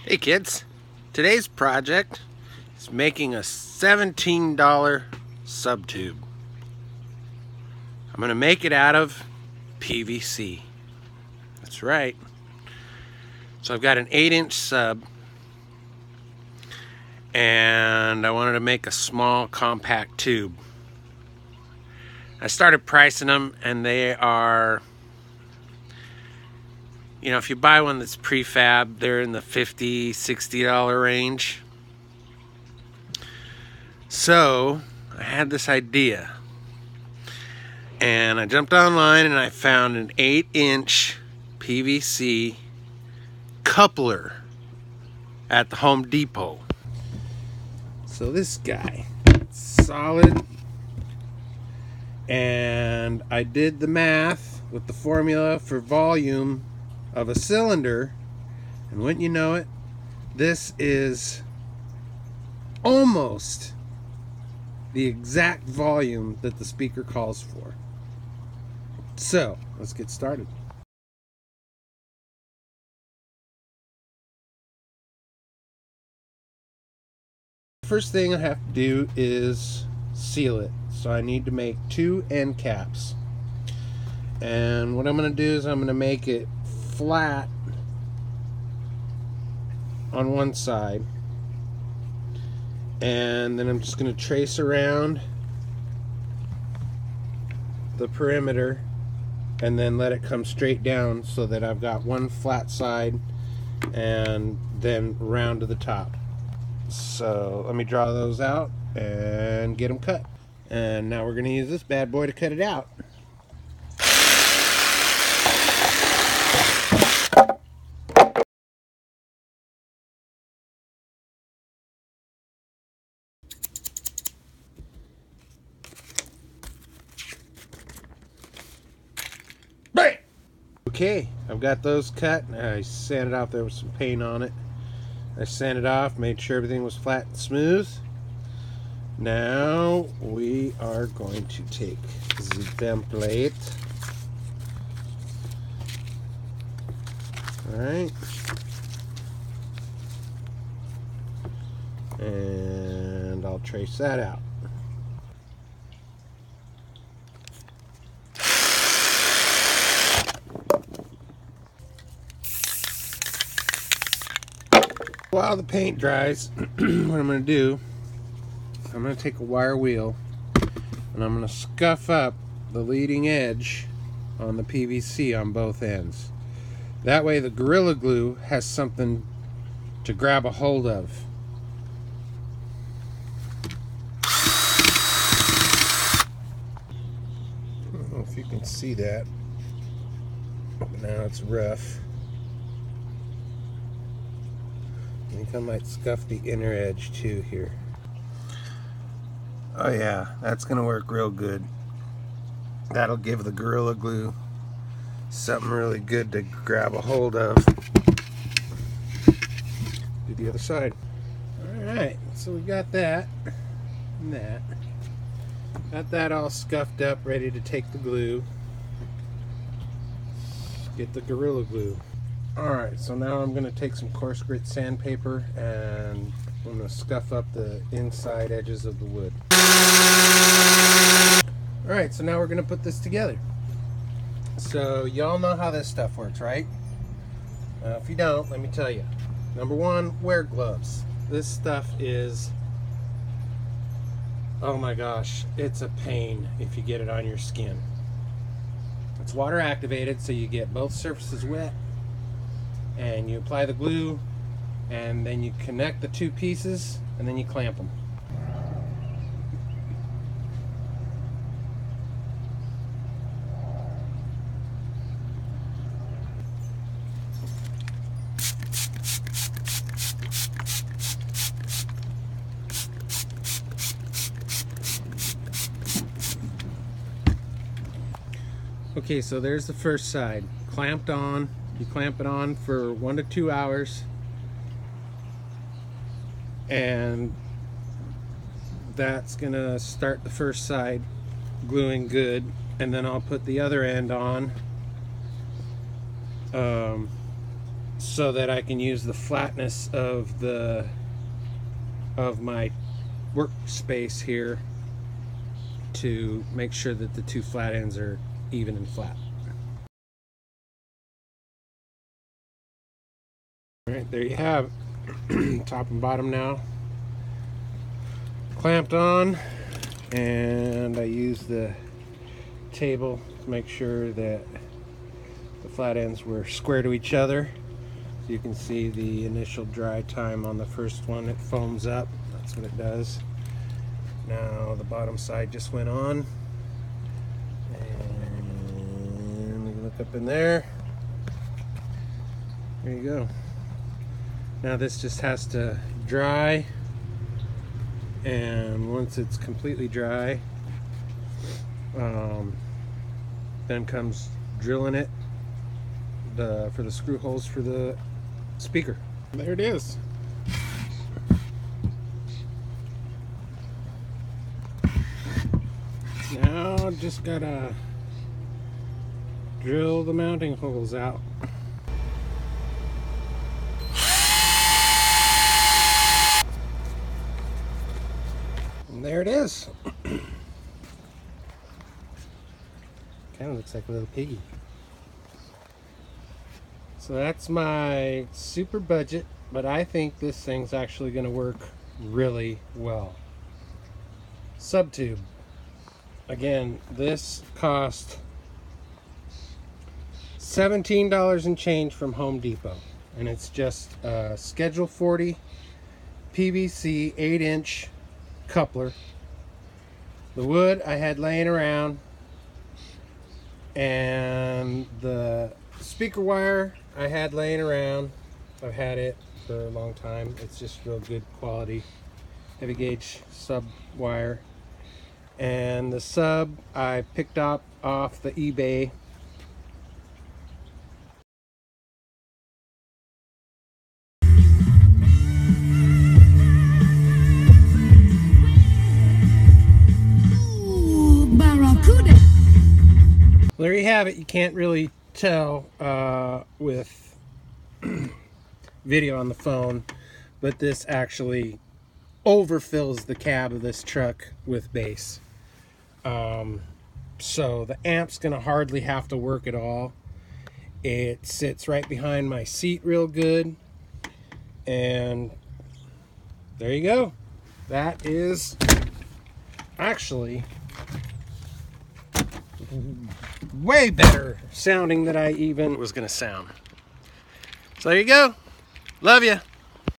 Hey kids, today's project is making a $17 subtube. I'm going to make it out of PVC. That's right. So I've got an 8-inch sub and I wanted to make a small compact tube. I started pricing them and they are, you know, if you buy one that's prefab, they're in the $50, $60 range. So I had this idea and I jumped online and I found an 8-inch PVC coupler at the Home Depot. So this guy, solid, and I did the math with the formula for volume of a cylinder, and wouldn't you know it, this is almost the exact volume that the speaker calls for. So let's get started. First thing I have to do is seal it. So I need to make 2 end caps. And what I'm going to do is I'm going to make it flat on one side. And then I'm just going to trace around the perimeter and then let it come straight down so that I've got one flat side and then round to the top. So let me draw those out and get them cut. And now we're going to use this bad boy to cut it out. Okay, I've got those cut. I sanded off, there was some paint on it. I sanded off, made sure everything was flat and smooth. Now we are going to take the template. Alright. And I'll trace that out. While the paint dries, what I'm going to do, I'm going to take a wire wheel and I'm going to scuff up the leading edge on the PVC on both ends. That way the Gorilla Glue has something to grab a hold of. I don't know if you can see that, but now it's rough. I think I might scuff the inner edge too here. Oh yeah, that's gonna work real good. That'll give the Gorilla Glue something really good to grab a hold of. Do the other side. Alright, so we got that and that. Got that all scuffed up, ready to take the glue. Get the Gorilla Glue. Alright, so now I'm going to take some coarse grit sandpaper and I'm going to scuff up the inside edges of the wood. Alright, so now we're going to put this together. So y'all know how this stuff works, right? If you don't, let me tell you. Number one, wear gloves. This stuff is, oh my gosh, it's a pain if you get it on your skin. It's water activated, so you get both surfaces wet. And you apply the glue and then you connect the two pieces and then you clamp them. Okay, so there's the first side clamped on. You clamp it on for 1 to 2 hours and that's gonna start the first side gluing good, and then I'll put the other end on so that I can use the flatness of my workspace here to make sure that the two flat ends are even and flat. Alright, there you have it. Top and bottom now clamped on, and I use the table to make sure that the flat ends were square to each other. So you can see the initial dry time on the first one. It foams up. That's what it does. Now the bottom side just went on, and we look up in there. There you go. Now this just has to dry, and once it's completely dry, then comes drilling it for the screw holes for the speaker. There it is. Now just gotta drill the mounting holes out. And there it is. Kind of looks like a little piggy. So that's my super budget, but I think this thing's actually going to work really well. Subtube. Again, this cost $17 and change from Home Depot, and it's just a Schedule 40 PVC 8-inch coupler. The wood I had laying around, and the speaker wire I had laying around. I've had it for a long time. It's just real good quality heavy gauge sub wire. And the sub I picked up off the eBay. Barracuda. There you have it. You can't really tell with video on the phone, but this actually overfills the cab of this truck with bass. So the amp's gonna hardly have to work at all. It sits right behind my seat real good, and there you go. That is actually way better sounding than I even was gonna sound. So there you go. Love ya.